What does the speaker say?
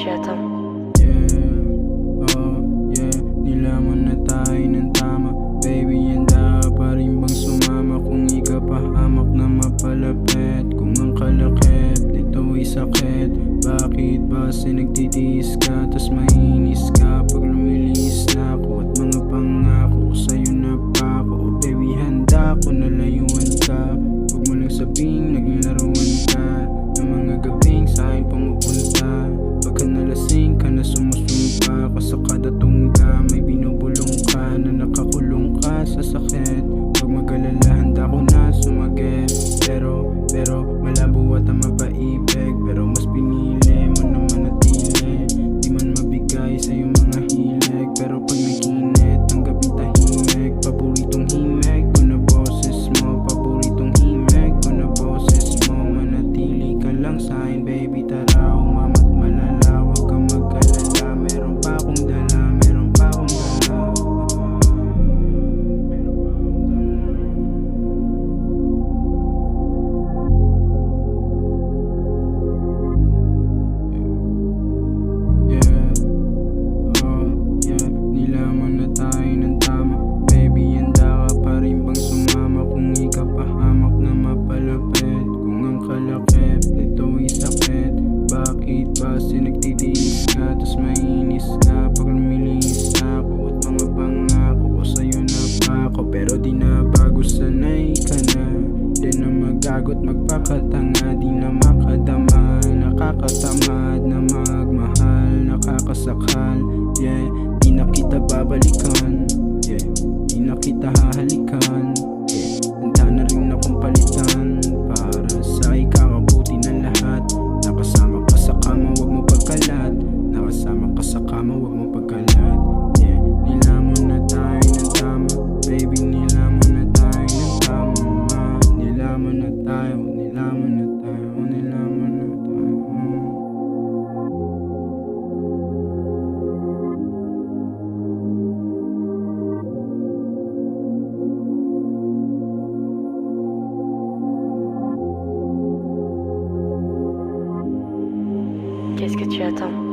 tu attends? Yeah, oh yeah, nilamon na tayo ng tama. Baby, handa pa rin bang sumama? Kung ikapahamak na mapalapit, kung ang kalakip dito'y sakit, bakit ba nagtitiis ka? Tas mainis ka pag lumilis na ako, at mga pangako ko sa'yo na pa ako. Oh baby, handa ko na layuan ka. Huwag mo lang sabing naging laruan ka ng mga gabing sa'kin pumupunta. Pagka nalasing ka na sumusumpa ka sa kada tungga, may binubulong ka na nakakulong ka sa sakit. Huwag mag-alala, handa ko na sumagip. Pero malabo at ang mapaibig, pero mas pinili mo na manatili. Di man mabigay sa iyong mga hilig, pero pag naginit ang gabing tahimik, paboritong himig ko na boses mo. Paboritong himig ko na boses mo. Manatili ka lang sa'kin baby, tara umama't malala. Huwag kang mag-alala, meron pa akong dala, meron pa akong dala. Yeah, oh yeah, nilamon na tayo ng tama. Baby, handa ka pa rin bang sumama? Kung ikapahamak na mapalapit, kung ang kalakip nito'y sakit, bakit ba nagtitiis ka? Tas mainis ka pag lumilis na ako, at mga pangako ko sa'yo na pa ako. Pero di na bago, sanay ka na. Di na magagot, magpakatanga, di na makadama. Nakakatamad na magmahal, nakakasakal. Yeah, di na kita babalikan. Yeah, di na kita hahalikan. Yeah, handa na rin akong palitan para sa ikakabuti ng lahat. Nakasama ka sa kama, wag mo pagkalat. Nakasama ka sa kama, wag mo pagkalat. Yeah, nilamon na tayo ng tama. Baby, nilamon na tayo ng tama. Nilamon na tayo, nilamon na tayo, nilamon na tayo. Qu'est-ce que tu attends?